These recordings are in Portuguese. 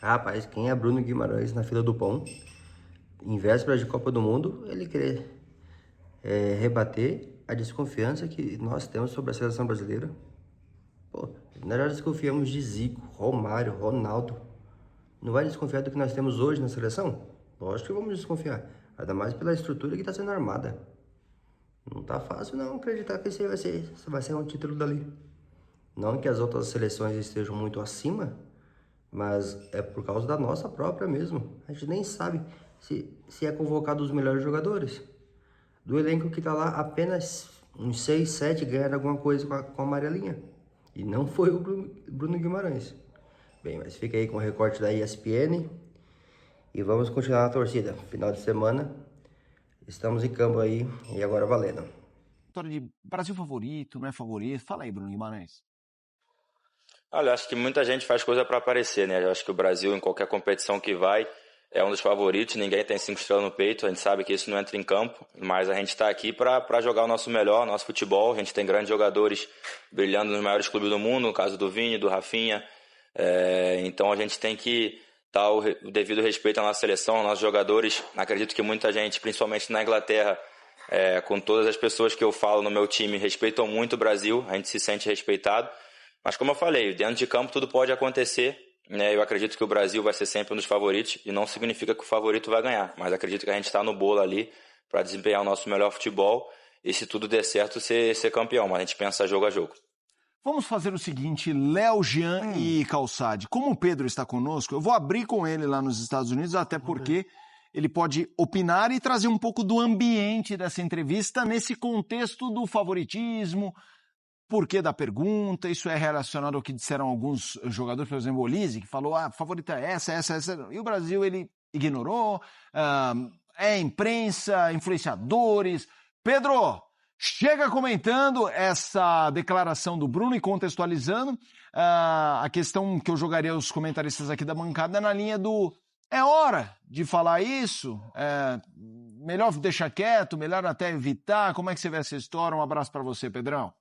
Rapaz, quem é Bruno Guimarães na fila do pão, em véspera de Copa do Mundo, ele querer rebater a desconfiança que nós temos sobre a seleção brasileira. Pô, nós já desconfiamos de Zico, Romário, Ronaldo. Não vai desconfiar do que nós temos hoje na seleção? Lógico que vamos desconfiar. Ainda mais pela estrutura que está sendo armada. Não tá fácil não acreditar que esse vai ser um título dali. Não que as outras seleções estejam muito acima, mas é por causa da nossa própria mesmo. A gente nem sabe se é convocado os melhores jogadores. Do elenco que tá lá, apenas uns 6, 7 ganharam alguma coisa com a amarelinha. E não foi o Bruno Guimarães. Bem, mas fica aí com o recorte da ESPN e vamos continuar na torcida. Final de semana, estamos em campo aí e agora valendo. História de Brasil favorito, não é favorito? Fala aí, Bruno Guimarães. Olha, eu acho que muita gente faz coisa para aparecer, né? Eu acho que o Brasil, em qualquer competição que vai, é um dos favoritos. Ninguém tem 5 estrelas no peito. A gente sabe que isso não entra em campo, mas a gente está aqui para jogar o nosso melhor, nosso futebol. A gente tem grandes jogadores brilhando nos maiores clubes do mundo, no caso do Vini, do Rafinha. Então a gente tem que dar o devido respeito à nossa seleção, aos nossos jogadores. Acredito que muita gente, principalmente na Inglaterra, com todas as pessoas que eu falo no meu time, respeitam muito o Brasil. A gente se sente respeitado. Mas como eu falei, dentro de campo tudo pode acontecer, né? Eu acredito que o Brasil vai ser sempre um dos favoritos e não significa que o favorito vai ganhar, mas acredito que a gente está no bolo ali para desempenhar o nosso melhor futebol e se tudo der certo ser campeão, mas a gente pensa jogo a jogo. Vamos fazer o seguinte, Léo, Jean e Calçade. Como o Pedro está conosco, eu vou abrir com ele lá nos Estados Unidos, até porque ele pode opinar e trazer um pouco do ambiente dessa entrevista nesse contexto do favoritismo. Porquê da pergunta? Isso é relacionado ao que disseram alguns jogadores, por exemplo, o Olise, que falou, a favorita é essa. E o Brasil, ele ignorou, imprensa, influenciadores. Pedro, chega comentando essa declaração do Bruno e contextualizando a questão que eu jogaria aos comentaristas aqui da bancada na linha do é hora de falar isso, melhor deixar quieto, melhor até evitar. Como é que você vê essa história? Um abraço para você, Pedrão.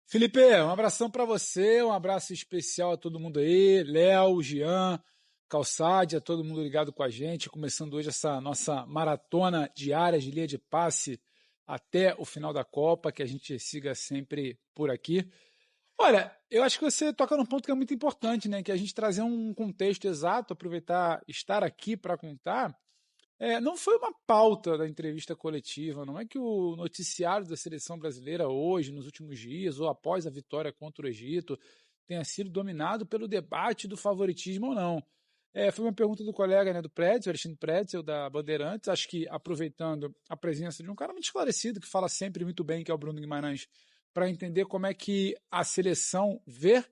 Felipe, um abração para você, um abraço especial a todo mundo aí, Léo, Jean, Calçade, a todo mundo ligado com a gente, começando hoje essa nossa maratona diária de linha de passe até o final da Copa, que a gente siga sempre por aqui. Olha, eu acho que você toca num ponto que é muito importante, né? Que a gente trazer um contexto exato, aproveitar estar aqui para contar. Não foi uma pauta da entrevista coletiva, não é que o noticiário da seleção brasileira hoje, nos últimos dias, ou após a vitória contra o Egito, tenha sido dominado pelo debate do favoritismo ou não. Foi uma pergunta do colega, né, do Pretzel, Alexandre Pretzel, da Bandeirantes, acho que aproveitando a presença de um cara muito esclarecido, que fala sempre muito bem, que é o Bruno Guimarães, para entender como é que a seleção vê,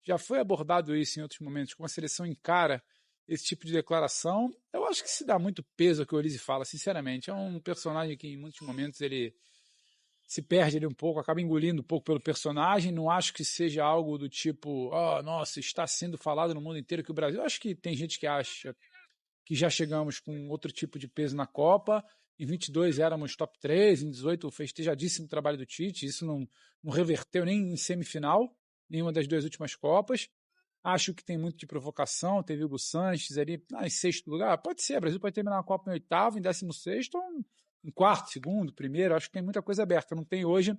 já foi abordado isso em outros momentos, como a seleção encara esse tipo de declaração. Eu acho que se dá muito peso ao que o Olise fala, sinceramente. É um personagem que em muitos momentos ele se perde ali um pouco, acaba engolindo um pouco pelo personagem. Não acho que seja algo do tipo, nossa, está sendo falado no mundo inteiro que o Brasil... Eu acho que tem gente que acha que já chegamos com outro tipo de peso na Copa. Em 22 éramos top 3, em 18 o festejadíssimo trabalho do Tite. Isso não reverteu nem em semifinal, nenhuma das duas últimas Copas. Acho que tem muito de provocação. Teve o Hugo Sanches ali em sexto lugar. Pode ser, o Brasil pode terminar a Copa em oitavo, em 16º, ou em quarto, segundo, primeiro. Acho que tem muita coisa aberta. Não tem hoje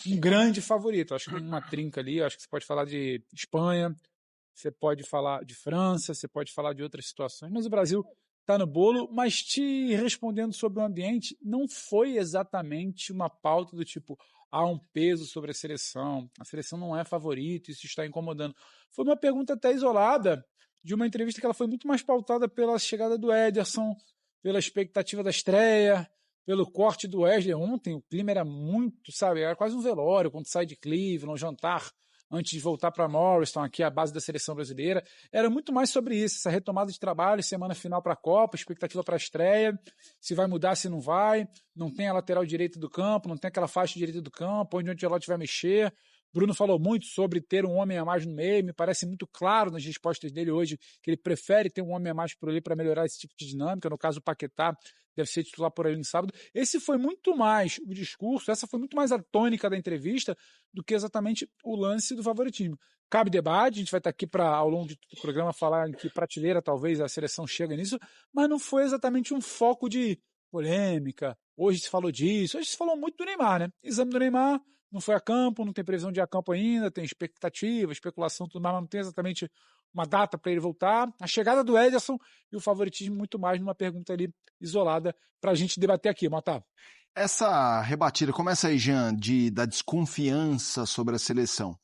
um grande favorito. Acho que tem uma trinca ali. Acho que você pode falar de Espanha, você pode falar de França, você pode falar de outras situações. Mas o Brasil está no bolo. Mas te respondendo sobre o ambiente, não foi exatamente uma pauta do tipo há um peso sobre a seleção não é favorito, isso está incomodando. Foi uma pergunta até isolada de uma entrevista que ela foi muito mais pautada pela chegada do Ederson, pela expectativa da estreia, pelo corte do Wesley. Ontem o clima era muito, era quase um velório, quando sai de Cleveland, um jantar antes de voltar para Morristown, aqui a base da seleção brasileira. Era muito mais sobre isso, essa retomada de trabalho, semana final para a Copa, expectativa para a estreia, se vai mudar, se não vai, não tem a lateral direita do campo, não tem aquela faixa direita do campo, onde o Ancelotti vai mexer, Bruno falou muito sobre ter um homem a mais no meio, me parece muito claro nas respostas dele hoje que ele prefere ter um homem a mais por ali para melhorar esse tipo de dinâmica. No caso, o Paquetá deve ser titular por ali no sábado. Esse foi muito mais o discurso, essa foi muito mais a tônica da entrevista do que exatamente o lance do favoritismo. Cabe debate, a gente vai estar aqui para, ao longo do programa, falar em que prateleira talvez a seleção chega nisso, mas não foi exatamente um foco de polêmica. Hoje se falou disso, hoje se falou muito do Neymar, né? Exame do Neymar, não foi a campo, não tem previsão de ir a campo ainda, tem expectativa, especulação, tudo mais, mas não tem exatamente uma data para ele voltar. A chegada do Ederson e o favoritismo muito mais numa pergunta ali isolada para a gente debater aqui, Mota. Essa rebatida, começa aí, Jean, da desconfiança sobre a seleção.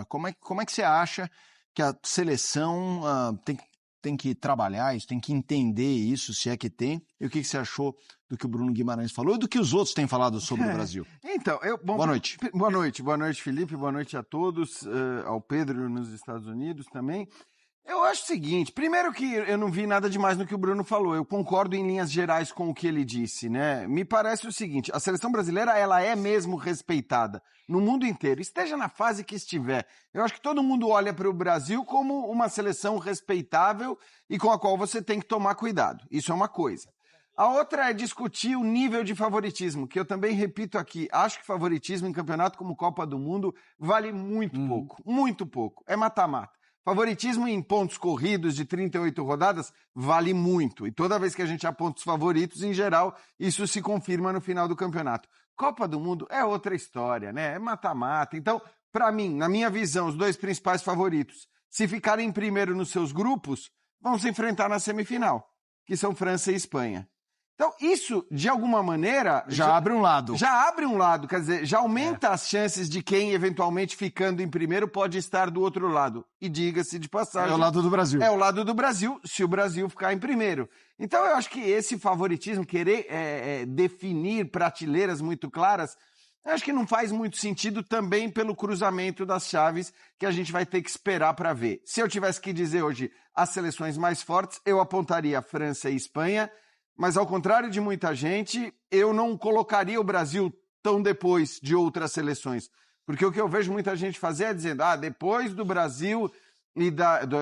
Como é que você acha que a seleção tem que trabalhar isso, tem que entender isso, se é que tem? E o que você achou do que o Bruno Guimarães falou e do que os outros têm falado sobre o Brasil? Então, boa noite. Boa noite, Felipe. Boa noite a todos, ao Pedro nos Estados Unidos também. Eu acho o seguinte, primeiro que eu não vi nada demais no que o Bruno falou, eu concordo em linhas gerais com o que ele disse, né? Me parece o seguinte, a seleção brasileira, ela é mesmo respeitada no mundo inteiro, esteja na fase que estiver. Eu acho que todo mundo olha para o Brasil como uma seleção respeitável e com a qual você tem que tomar cuidado, isso é uma coisa. A outra é discutir o nível de favoritismo, que eu também repito aqui, acho que favoritismo em campeonato como Copa do Mundo vale muito pouco, é mata-mata. Favoritismo em pontos corridos de 38 rodadas vale muito. E toda vez que a gente aponta os favoritos, em geral, isso se confirma no final do campeonato. Copa do Mundo é outra história, né? É mata-mata. Então, para mim, na minha visão, os dois principais favoritos, se ficarem em primeiro nos seus grupos, vão se enfrentar na semifinal, que são França e Espanha. Então, isso, de alguma maneira... Já abre um lado. Já abre um lado, quer dizer, já aumenta as chances de quem, eventualmente, ficando em primeiro, pode estar do outro lado. E diga-se de passagem... É o lado do Brasil. É o lado do Brasil, se o Brasil ficar em primeiro. Então, eu acho que esse favoritismo, querer definir prateleiras muito claras, eu acho que não faz muito sentido também pelo cruzamento das chaves que a gente vai ter que esperar para ver. Se eu tivesse que dizer hoje as seleções mais fortes, eu apontaria França e Espanha, mas ao contrário de muita gente, eu não colocaria o Brasil tão depois de outras seleções. Porque o que eu vejo muita gente fazer é dizendo, depois do Brasil e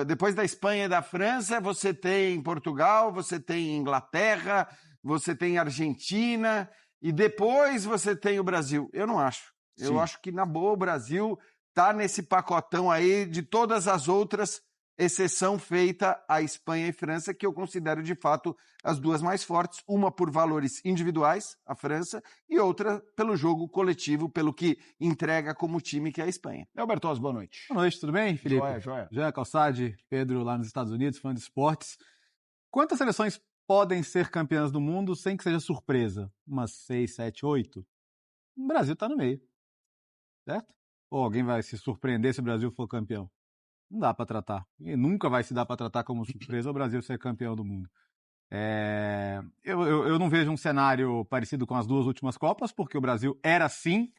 depois da Espanha e da França, você tem Portugal, você tem Inglaterra, você tem Argentina, e depois você tem o Brasil. Eu não acho. Sim. Eu acho que, na boa, o Brasil está nesse pacotão aí de todas as outras, exceção feita a Espanha e França, que eu considero de fato as duas mais fortes, uma por valores individuais, a França, e outra pelo jogo coletivo, pelo que entrega como time, que é a Espanha. Albertoz, boa noite. Boa noite, tudo bem, Felipe? Joia. Jean Calçade, Pedro lá nos Estados Unidos, fã de esportes. Quantas seleções podem ser campeãs do mundo sem que seja surpresa? Umas 6, 7, 8? O Brasil está no meio, certo? Ou alguém vai se surpreender se o Brasil for campeão? Não dá para tratar. E nunca vai se dar para tratar como surpresa o Brasil ser campeão do mundo. Eu não vejo um cenário parecido com as duas últimas Copas, porque o Brasil era, sim,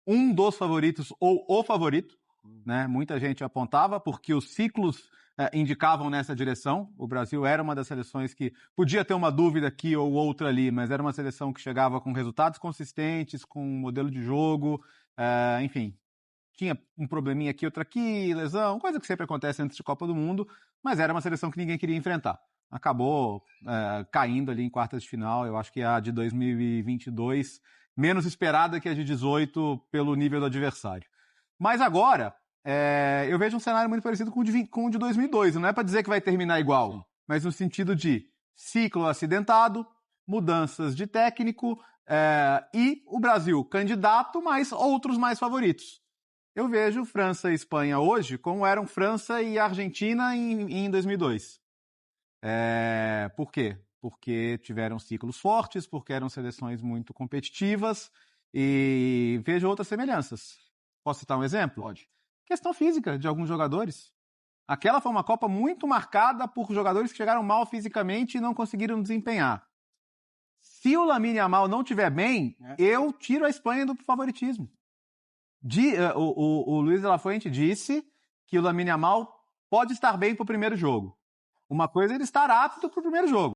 um dos favoritos ou o favorito. Né? Muita gente apontava, porque os ciclos indicavam nessa direção. O Brasil era uma das seleções que podia ter uma dúvida aqui ou outra ali, mas era uma seleção que chegava com resultados consistentes, com um modelo de jogo, enfim... Tinha um probleminha aqui, outro aqui, lesão, coisa que sempre acontece antes de Copa do Mundo, mas era uma seleção que ninguém queria enfrentar. Acabou caindo ali em quartas de final, eu acho que a de 2022, menos esperada que a de 18 pelo nível do adversário. Mas agora, eu vejo um cenário muito parecido com o de 2002, não é para dizer que vai terminar igual, mas no sentido de ciclo acidentado, mudanças de técnico e o Brasil candidato, mas outros mais favoritos. Eu vejo França e Espanha hoje como eram França e Argentina em 2002. Por quê? Porque tiveram ciclos fortes, porque eram seleções muito competitivas e vejo outras semelhanças. Posso citar um exemplo? Pode. Questão física de alguns jogadores. Aquela foi uma Copa muito marcada por jogadores que chegaram mal fisicamente e não conseguiram desempenhar. Se o Lamine Yamal não estiver bem, eu tiro a Espanha do favoritismo. O Luiz de la Fuente disse que o Lamine Yamal pode estar bem para o primeiro jogo. Uma coisa é ele estar apto para o primeiro jogo.